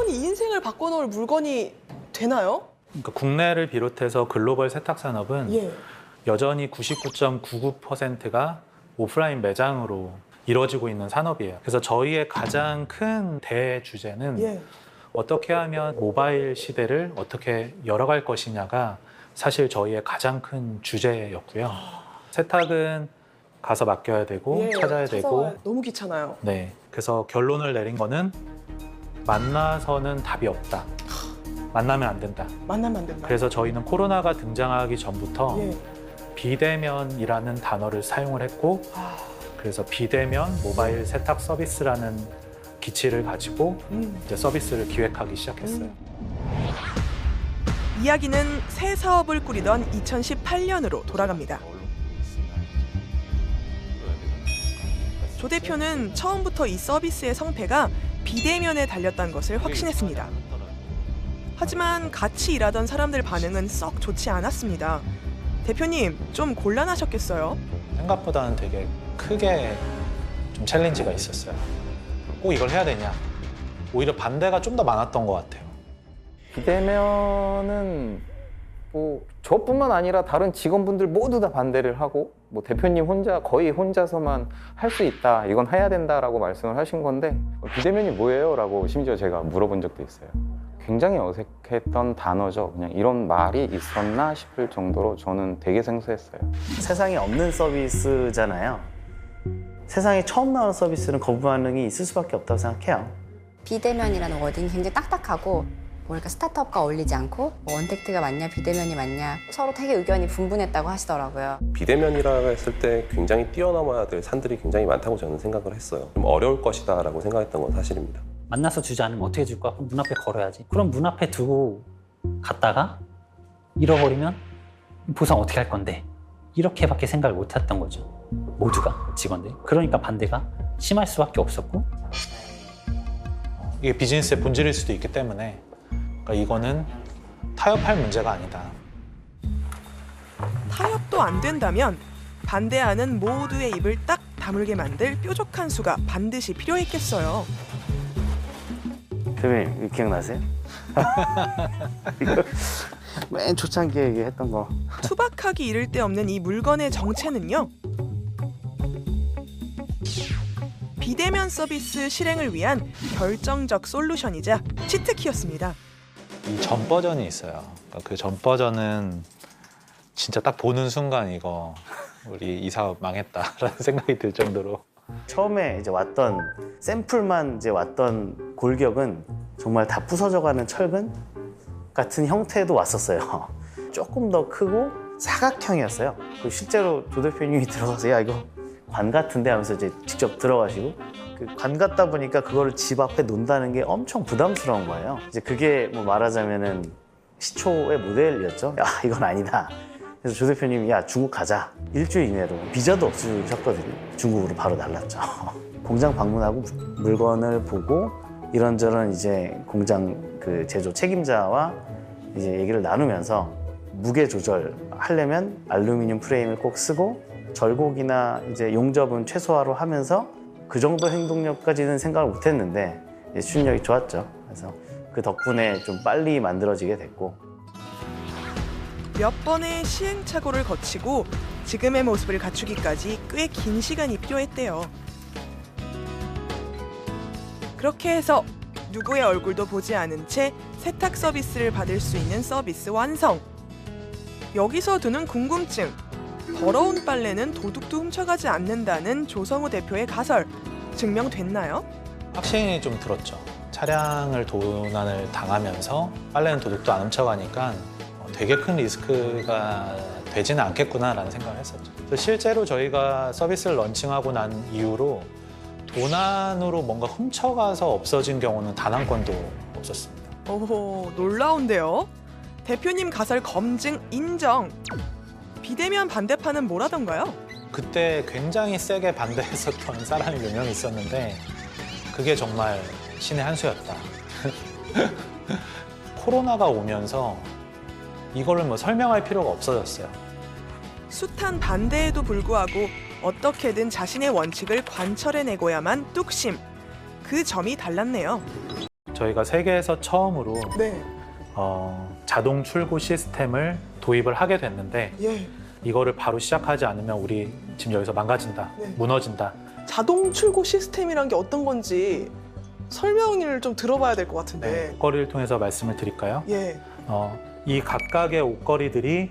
완전히 인생을 바꿔놓을 물건이 되나요? 그러니까 국내를 비롯해서 글로벌 세탁 산업은 예. 여전히 99.99%가 오프라인 매장으로 이루어지고 있는 산업이에요. 그래서 저희의 가장 큰 대주제는 예. 어떻게 하면 모바일 시대를 어떻게 열어갈 것이냐가 사실 저희의 가장 큰 주제였고요. 세탁은 가서 맡겨야 되고 예, 찾아야 되고 찾아와야 너무 귀찮아요. 네. 그래서 결론을 내린 거는 만나서는 답이 없다. 만나면 안 된다. 만나면 안 된다. 그래서 저희는 코로나가 등장하기 전부터 예. 비대면이라는 단어를 사용을 했고 아, 그래서 비대면 모바일 세탁 서비스라는 기치를 가지고 이제 서비스를 기획하기 시작했어요. 이야기는 새 사업을 꾸리던 2018년으로 돌아갑니다. 조 대표는 처음부터 이 서비스의 성패가 비대면에 달렸다는 것을 확신했습니다. 하지만 같이 일하던 사람들 반응은 썩 좋지 않았습니다. 대표님, 좀 곤란하셨겠어요? 생각보다는 되게 크게 좀 챌린지가 있었어요. 꼭 이걸 해야 되냐? 오히려 반대가 좀 더 많았던 것 같아요. 비대면은 뭐 저뿐만 아니라 다른 직원분들 모두 다 반대를 하고 뭐 대표님 혼자 거의 혼자서만 할 수 있다, 이건 해야 된다라고 말씀을 하신 건데 비대면이 뭐예요? 라고 심지어 제가 물어본 적도 있어요. 굉장히 어색했던 단어죠. 그냥 이런 말이 있었나 싶을 정도로 저는 되게 생소했어요. 세상에 없는 서비스잖아요. 세상에 처음 나온 서비스는 거부 반응이 있을 수밖에 없다고 생각해요. 비대면이라는 워딩이 굉장히 딱딱하고 뭐랄까 스타트업과 어울리지 않고 뭐 언택트가 맞냐 비대면이 맞냐 서로 되게 의견이 분분했다고 하시더라고요. 비대면이라고 했을 때 굉장히 뛰어넘어야 될 산들이 굉장히 많다고 저는 생각을 했어요. 좀 어려울 것이다 라고 생각했던 건 사실입니다. 만나서 주지 않으면 어떻게 줄 거야? 그럼 문 앞에 걸어야지. 그럼 문 앞에 두고 갔다가 잃어버리면 보상 어떻게 할 건데? 이렇게밖에 생각을 못 했던 거죠. 모두가 직원들. 그러니까 반대가 심할 수밖에 없었고. 이게 비즈니스의 본질일 수도 있기 때문에 그러니까 이거는 타협할 문제가 아니다. 타협도 안 된다면 반대하는 모두의 입을 딱 다물게 만들 뾰족한 수가 반드시 필요했겠어요. 대표님, 이거 기억나세요? 이거 맨 초창기에 얘기했던 거. 투박하기 이를 데 없는 이 물건의 정체는요. 비대면 서비스 실행을 위한 결정적 솔루션이자 치트키였습니다. 이 전 버전이 있어요. 그러니까 그 전 버전은 진짜 딱 보는 순간 이거 우리 이 사업 망했다라는 생각이 들 정도로 처음에 이제 왔던 샘플만 이제 왔던 골격은 정말 다 부서져가는 철근 같은 형태도 왔었어요. 조금 더 크고 사각형이었어요. 그 실제로 조 대표님이 들어가서 야 이거 관 같은데 하면서 이제 직접 들어가시고 그 관 같다 보니까 그거를 집 앞에 놓는다는 게 엄청 부담스러운 거예요. 이제 그게 뭐 말하자면은 시초의 모델이었죠. 야 이건 아니다. 그래서 조 대표님이 야 중국 가자. 일주일 이내로 비자도 없으셨거든요. 중국으로 바로 날랐죠. 공장 방문하고 물건을 보고 이런저런 이제 공장 그 제조 책임자와 이제 얘기를 나누면서 무게 조절하려면 알루미늄 프레임을 꼭 쓰고 절곡이나 이제 용접은 최소화로 하면서 그 정도 행동력까지는 생각을 못했는데 추진력이 좋았죠. 그래서 그 덕분에 좀 빨리 만들어지게 됐고. 몇 번의 시행착오를 거치고 지금의 모습을 갖추기까지 꽤 긴 시간이 필요했대요. 그렇게 해서 누구의 얼굴도 보지 않은 채 세탁 서비스를 받을 수 있는 서비스 완성. 여기서 드는 궁금증. 더러운 빨래는 도둑도 훔쳐가지 않는다는 조성우 대표의 가설. 증명됐나요? 확신이 좀 들었죠. 차량을 도난을 당하면서 빨래는 도둑도 안 훔쳐가니까 되게 큰 리스크가 되지는 않겠구나라는 생각을 했었죠. 실제로 저희가 서비스를 런칭하고 난 이후로 도난으로 뭔가 훔쳐가서 없어진 경우는 단 한 건도 없었습니다. 오호, 놀라운데요. 대표님 가설 검증 인정. 비대면 반대파는 뭐라던가요? 그때 굉장히 세게 반대했었던 사람이 몇 명 있었는데 그게 정말 신의 한 수였다. 코로나가 오면서 이거를 뭐 설명할 필요가 없어졌어요. 숱한 반대에도 불구하고 어떻게든 자신의 원칙을 관철해내고야만 뚝심. 그 점이 달랐네요. 저희가 세계에서 처음으로 네. 자동 출고 시스템을 도입을 하게 됐는데 예. 이거를 바로 시작하지 않으면 우리 지금 여기서 망가진다, 네. 무너진다. 자동 출고 시스템이란 게 어떤 건지 설명을 좀 들어봐야 될 것 같은데. 옷걸이를 통해서 말씀을 드릴까요? 예. 이 각각의 옷걸이들이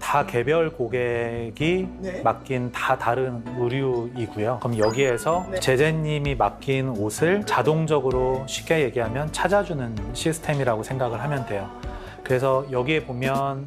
다 개별 고객이 네. 맡긴 다 다른 의류이고요. 그럼 여기에서 네. 제재님이 맡긴 옷을 자동적으로 쉽게 얘기하면 찾아주는 시스템이라고 생각을 하면 돼요. 그래서 여기에 보면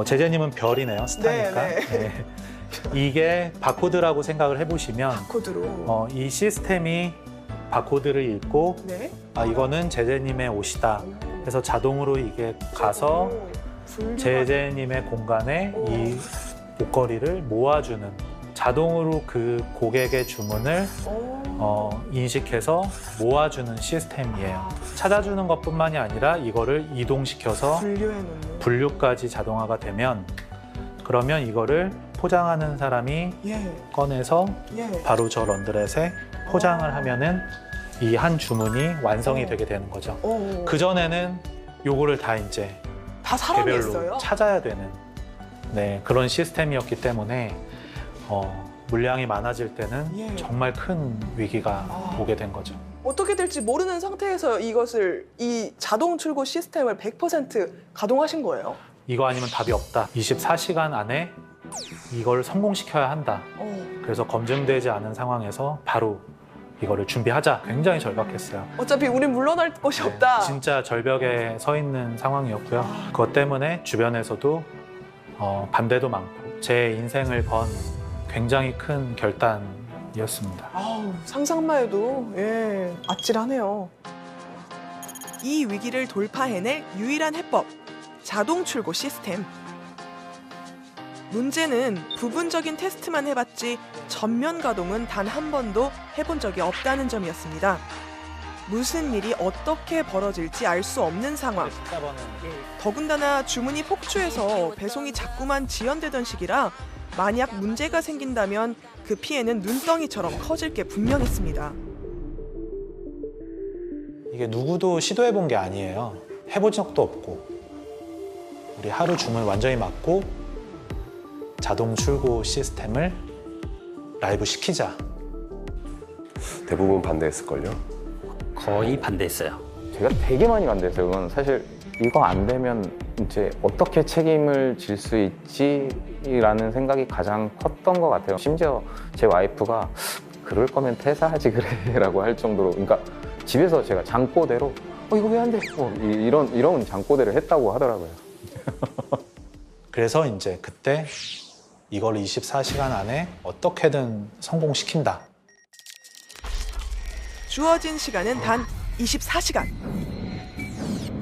제재님은 별이네요. 스타니까. 네, 네. 이게 바코드라고 생각을 해보시면 코드로. 이 시스템이 바코드를 읽고 네. 이거는 제재님의 옷이다. 그래서 자동으로 이게 가서 오, 분류가- 제재님의 공간에 이 옷걸이를 모아주는, 자동으로 그 고객의 주문을 오. 인식해서 모아주는 시스템이에요. 찾아주는 것뿐만이 아니라 이거를 이동시켜서 분류해놓는. 분류까지 자동화가 되면, 그러면 이거를 포장하는 사람이 예. 꺼내서 예. 바로 저 런드렛에 포장을 하면은 이 한 주문이 완성이 어. 되게 되는 거죠. 오. 그전에는 요거를 다 이제 다 사람이 개별로 했어요? 찾아야 되는 그런 시스템이었기 때문에 물량이 많아질 때는 예. 정말 큰 위기가 오게 된 거죠. 어떻게 될지 모르는 상태에서 이 자동 출고 시스템을 100% 가동하신 거예요? 이거 아니면 답이 없다. 24시간 안에 이걸 성공시켜야 한다. 그래서 검증되지 않은 상황에서 바로 이거를 준비하자. 굉장히 절박했어요. 어차피 우린 물러날 곳이 네, 없다. 진짜 절벽에 서 있는 상황이었고요. 그것 때문에 주변에서도 반대도 많고 제 인생을 건 굉장히 큰 결단이었습니다. 아우, 상상만 해도 예, 아찔하네요. 이 위기를 돌파해낼 유일한 해법, 자동 출고 시스템. 문제는 부분적인 테스트만 해봤지 전면 가동은 단 한 번도 해본 적이 없다는 점이었습니다. 무슨 일이 어떻게 벌어질지 알 수 없는 상황. 더군다나 주문이 폭주해서 배송이 자꾸만 지연되던 시기라 만약 문제가 생긴다면 그 피해는 눈덩이처럼 커질 게 분명했습니다. 이게 누구도 시도해본 게 아니에요. 해본 적도 없고. 우리 하루 주문 완전히 맞고 자동 출고 시스템을 라이브 시키자. 대부분 반대했을걸요? 거의 반대했어요. 제가 되게 많이 반대했어요. 그건 사실 이거 안 되면 이제 어떻게 책임을 질 수 있지라는 생각이 가장 컸던 것 같아요. 심지어 제 와이프가 그럴 거면 퇴사하지 그래라고 할 정도로, 그러니까 집에서 제가 장꼬대로 이거 왜 안 돼? 이런 장꼬대를 했다고 하더라고요. 그래서 이제 그때 이걸 24시간 안에 어떻게든 성공시킨다. 주어진 시간은 단 24시간.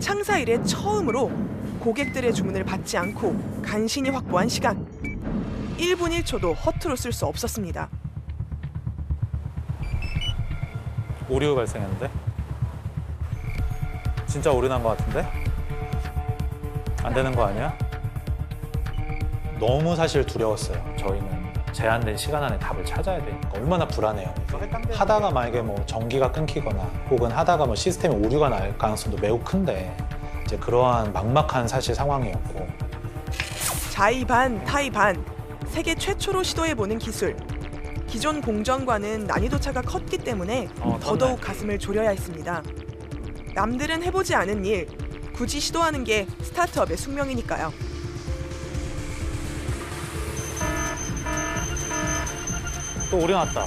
창사 이래 처음으로 고객들의 주문을 받지 않고 간신히 확보한 시간. 1분 1초도 허투루 쓸 수 없었습니다. 오류 발생했는데? 진짜 오류 난 것 같은데? 안 되는 거 아니야? 너무 사실 두려웠어요. 저희는 제한된 시간 안에 답을 찾아야 되니까 얼마나 불안해요. 하다가 만약에 뭐 전기가 끊기거나 혹은 하다가 뭐 시스템에 오류가 날 가능성도 매우 큰데 이제 그러한 막막한 사실 상황이었고. 자의 반, 타의 반. 세계 최초로 시도해보는 기술. 기존 공정과는 난이도 차가 컸기 때문에 더더욱 가슴을 졸여야 했습니다. 남들은 해보지 않은 일, 굳이 시도하는 게 스타트업의 숙명이니까요. 또 오류 났다.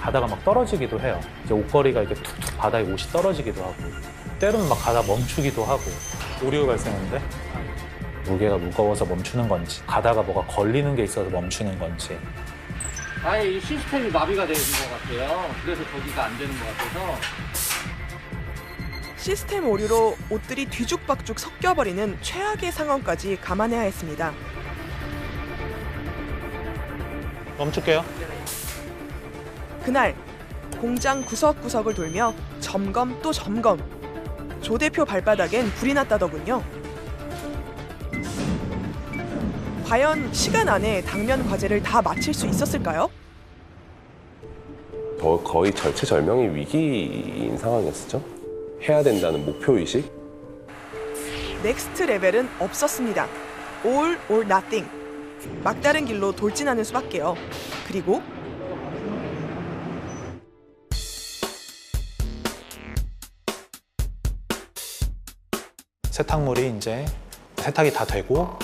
가다가 막 떨어지기도 해요. 이제 옷걸이가 이렇게 툭툭 바닥에 옷이 떨어지기도 하고 때로는 막 가다 멈추기도 하고. 오류 발생했는데 무게가 무거워서 멈추는 건지 가다가 뭐가 걸리는 게 있어서 멈추는 건지. 아예 이 시스템이 마비가 되는 것 같아요. 그래서 저기가 안 되는 것 같아서. 시스템 오류로 옷들이 뒤죽박죽 섞여버리는 최악의 상황까지 감안해야 했습니다. 멈출게요. 그날 공장 구석구석을 돌며 점검 또 점검. 조 대표 발바닥엔 불이 났다더군요. 과연 시간 안에 당면 과제를 다 마칠 수 있었을까요? 거의 절체절명의 위기인 상황이었었죠. 해야 된다는 목표의식. 넥스트 레벨은 없었습니다. All or nothing. 막다른 길로 돌진하는 수밖에요. 그리고 세탁물이 이제 세탁이 다 되고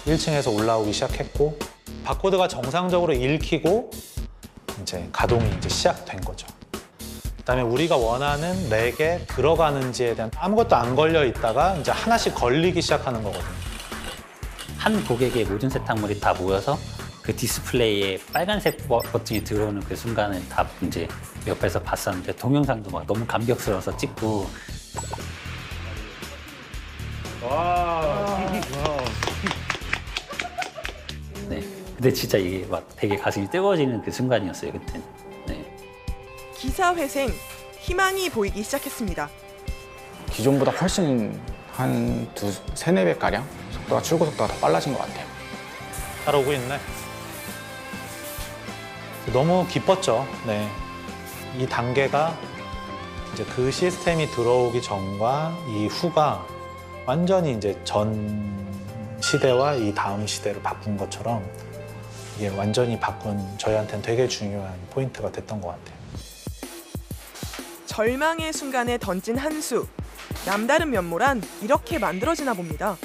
1층에서 올라오기 시작했고 바코드가 정상적으로 읽히고 이제 가동이 이제 시작된 거죠. 그다음에 우리가 원하는 렉에 들어가는지에 대한 아무것도 안 걸려 있다가 이제 하나씩 걸리기 시작하는 거거든요. 한 고객의 모든 세탁물이 다 모여서 그 디스플레이에 빨간색 버튼이 들어오는 그 순간을 다 이제 옆에서 봤었는데 동영상도 막 너무 감격스러워서 찍고. 네. 근데 진짜 이게 막 되게 가슴이 뜨거워지는 그 순간이었어요, 그때. 네. 기사회생, 희망이 보이기 시작했습니다. 기존보다 훨씬 한 세네 배가량 속도가 출고 속도가 더 빨라진 것 같아요. 따라오고 있네. 너무 기뻤죠. 네. 이 단계가 이제 그 시스템이 들어오기 전과 이후가 완전히 이제 전 시대와 이 다음 시대를 바꾼 것처럼 이게 완전히 바꾼 저희한테는 되게 중요한 포인트가 됐던 것 같아요. 절망의 순간에 던진 한 수. 남다른 면모란 이렇게 만들어지나 봅니다.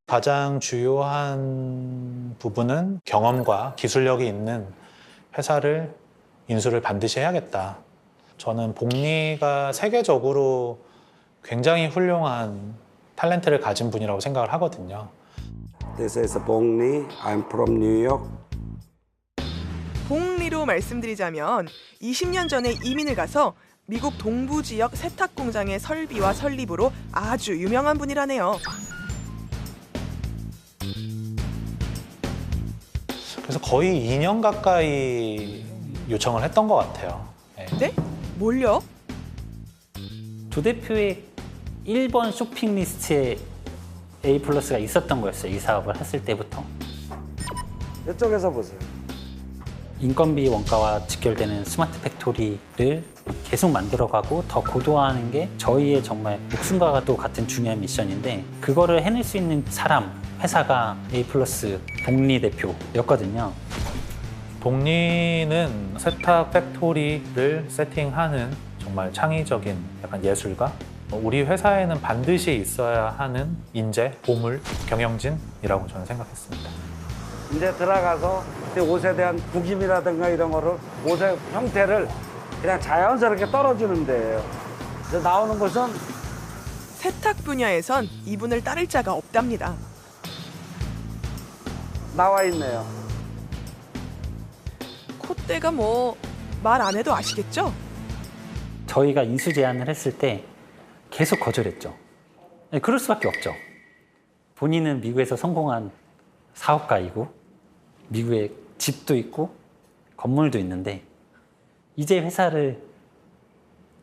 가장 주요한 부분은 경험과 기술력이 있는 회사를 인수를 반드시 해야겠다. 저는 복리가 세계적으로 굉장히 훌륭한 탤런트를 가진 분이라고 생각을 하거든요. This is Bong-Lee. I'm from New York. 봉리로 말씀드리자면 20년 전에 이민을 가서 미국 동부 지역 세탁 공장의 설비와 설립으로 아주 유명한 분이라네요. 그래서 거의 2년 가까이 요청을 했던 것 같아요. 네. 네? 뭘요? 조 대표의 1번 쇼핑 리스트에 A 플러스가 있었던 거였어요. 이 사업을 했을 때부터. 이쪽에서 보세요. 인건비 원가와 직결되는 스마트 팩토리를 계속 만들어가고 더 고도화하는 게 저희의 정말 목숨과 도 같은 중요한 미션인데 그거를 해낼 수 있는 사람, 회사가 A 플러스 복리 대표였거든요. 복리는 세탁 팩토리를 세팅하는 정말 창의적인 약간 예술가? 우리 회사에는 반드시 있어야 하는 인재, 보물, 경영진이라고 저는 생각했습니다. 이제 들어가서 옷에 대한 구김이라든가 이런 거를 옷의 형태를 그냥 자연스럽게 떨어주는 데예요. 그래서 나오는 것은 세탁 분야에선 이분을 따를 자가 없답니다. 나와 있네요. 콧대가 뭐 말 안 해도 아시겠죠? 저희가 인수 제안을 했을 때 계속 거절했죠. 네, 그럴 수밖에 없죠. 본인은 미국에서 성공한 사업가이고 미국에 집도 있고 건물도 있는데 이제 회사를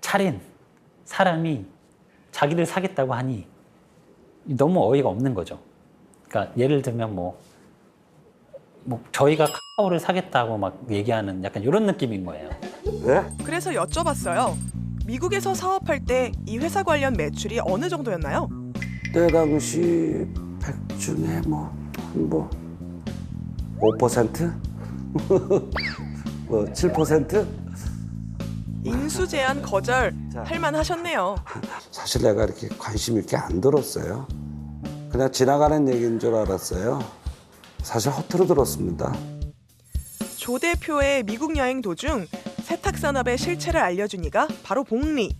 차린 사람이 자기를 사겠다고 하니 너무 어이가 없는 거죠. 그러니까 예를 들면 뭐 저희가 카카오를 사겠다고 막 얘기하는 약간 이런 느낌인 거예요. 네? 그래서 여쭤봤어요. 미국에서 사업할 때 이 회사 관련 매출이 어느 정도였나요? 그때 당시 100 중에 뭐 5%? 뭐 7%? 인수 제안 거절 할만 하셨네요. 사실 내가 이렇게 관심 있게 안 들었어요. 그냥 지나가는 얘기인 줄 알았어요. 사실 허투루 들었습니다. 조 대표의 미국 여행 도중 세탁 산업의 실체를 알려준 이가 바로 복리.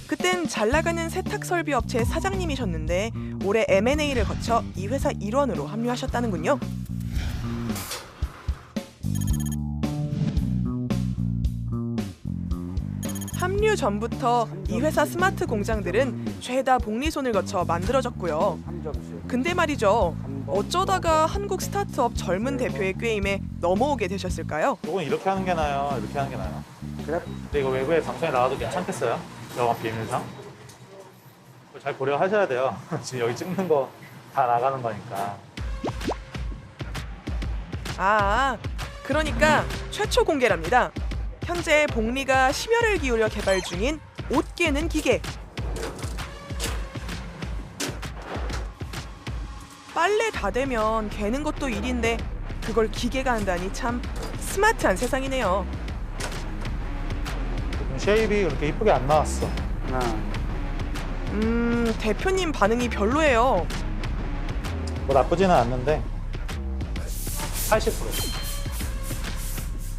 그땐 잘 나가는 세탁 설비 업체 사장님이셨는데 올해 M&A를 거쳐 이 회사 일원으로 합류하셨다는군요. 합류 전부터 이 회사 스마트 공장들은 죄다 복리 손을 거쳐 만들어졌고요. 근데 말이죠. 어쩌다가 한국 스타트업 젊은 대표의 꾀임에 넘어오게 되셨을까요? 이건 이렇게 하는 게 나아요? 이렇게 하는 게 나아요? 그래? 근데 이거 외부에 방송에 나와도 괜찮겠어요? 영업 비밀상? 잘 고려하셔야 돼요. 지금 여기 찍는 거 다 나가는 거니까. 아, 그러니까 최초 공개랍니다. 현재 복리가 심혈을 기울여 개발 중인 옷 깨는 기계. 빨래 다 되면 개는 것도 일인데 그걸 기계가 한다니 참 스마트한 세상이네요. 쉐입이 그렇게 이쁘게 안 나왔어. 대표님 반응이 별로예요. 뭐 나쁘지는 않는데 80%.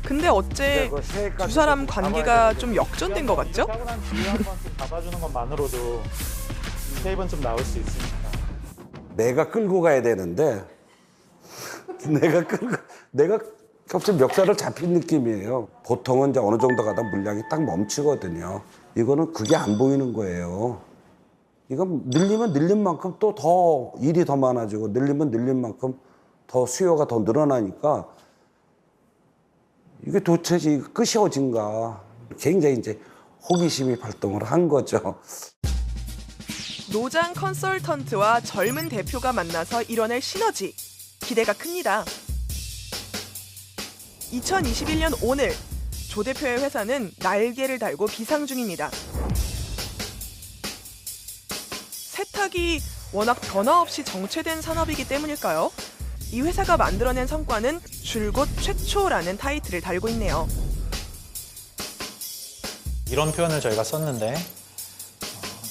근데 어째 두 사람 관계가 좀 역전된 것 같죠? 차분한 뒤에 한번 좀 잡아주는 것만으로도 쉐입은 좀 나올 수 있으니까. 내가 끌고 가야 되는데 내가 갑자기 멱살을 잡힌 느낌이에요. 보통은 이제 어느 정도 가다 물량이 딱 멈추거든요. 이거는 그게 안 보이는 거예요. 이건 늘리면 늘린 만큼 또 더 일이 더 많아지고 늘리면 늘린 만큼 더 수요가 더 늘어나니까 이게 도대체 끝이 어딘가 굉장히 이제 호기심이 발동을 한 거죠. 노장 컨설턴트와 젊은 대표가 만나서 이뤄낼 시너지. 기대가 큽니다. 2021년 오늘 조 대표의 회사는 날개를 달고 비상 중입니다. 세탁이 워낙 변화 없이 정체된 산업이기 때문일까요? 이 회사가 만들어낸 성과는 줄곧 최초라는 타이틀을 달고 있네요. 이런 표현을 저희가 썼는데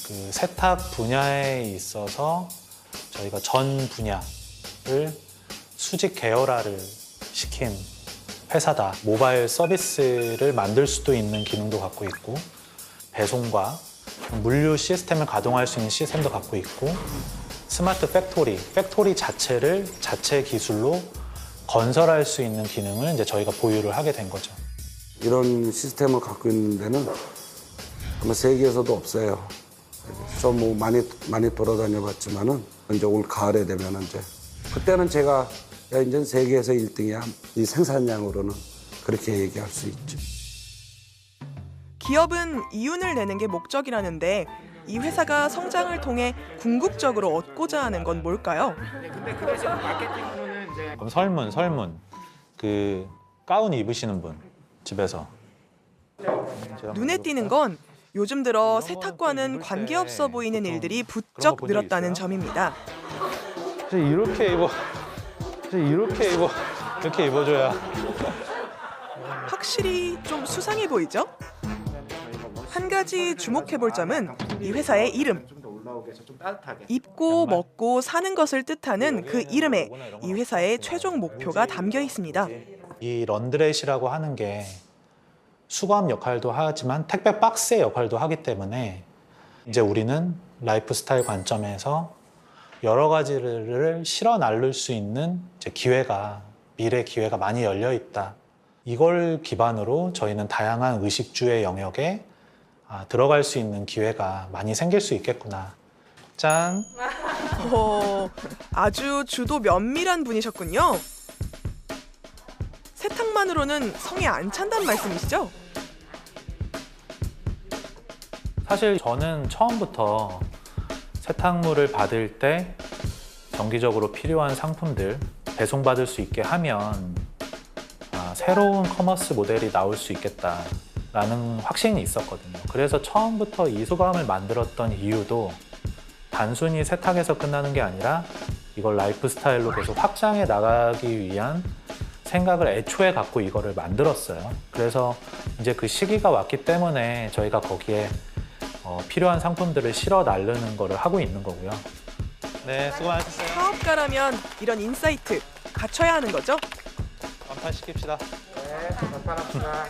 그 세탁 분야에 있어서 저희가 전 분야를 수직 계열화를 시킨 회사다. 모바일 서비스를 만들 수도 있는 기능도 갖고 있고 배송과 물류 시스템을 가동할 수 있는 시스템도 갖고 있고 스마트 팩토리 자체를 자체 기술로 건설할 수 있는 기능을 이제 저희가 보유를 하게 된 거죠. 이런 시스템을 갖고 있는 데는 아마 세계에서도 없어요. 저 뭐 많이 돌아다녀 봤지만은 이제 올 가을에 되면 이제 그때는 제가 야, 이제 세계에서 1등이야. 이 생산량으로는 그렇게 얘기할 수 있죠. 기업은 이윤을 내는 게 목적이라는데 이 회사가 성장을 통해 궁극적으로 얻고자 하는 건 뭘까요? 근데 그 대신 마케팅으로는 이제 그럼 설문. 그 가운 입으시는 분 집에서 눈에 띄는 건 요즘 들어 세탁과는 관계없어 보이는 일들이 부쩍 늘었다는 점입니다. 이렇게 입어줘야. 확실히 좀 수상해 보이죠? 한 가지 주목해볼 점은 이 회사의 이름. 입고 먹고 사는 것을 뜻하는 그 이름에 이 회사의 최종 목표가 담겨 있습니다. 이 런드렛이라고 하는 게 수거함 역할도 하지만 택배 박스의 역할도 하기 때문에 이제 우리는 라이프 스타일 관점에서 여러 가지를 실어 나를 수 있는 이제 미래 기회가 많이 열려 있다. 이걸 기반으로 저희는 다양한 의식주의 영역에 들어갈 수 있는 기회가 많이 생길 수 있겠구나. 짠! 아주 주도 면밀한 분이셨군요. 세탁만으로는 성에 안 찬다는 말씀이시죠? 사실 저는 처음부터 세탁물을 받을 때 정기적으로 필요한 상품들 배송받을 수 있게 하면 새로운 커머스 모델이 나올 수 있겠다라는 확신이 있었거든요. 그래서 처음부터 이 수거함을 만들었던 이유도 단순히 세탁에서 끝나는 게 아니라 이걸 라이프 스타일로 계속 확장해 나가기 위한 생각을 애초에 갖고 이거를 만들었어요. 그래서 이제 그 시기가 왔기 때문에 저희가 거기에 필요한 상품들을 실어 나르는 거를 하고 있는 거고요. 네, 수고 많으셨어요. 사업가라면 이런 인사이트 갖춰야 하는 거죠? 완판시킵시다. 네, 나타납시다.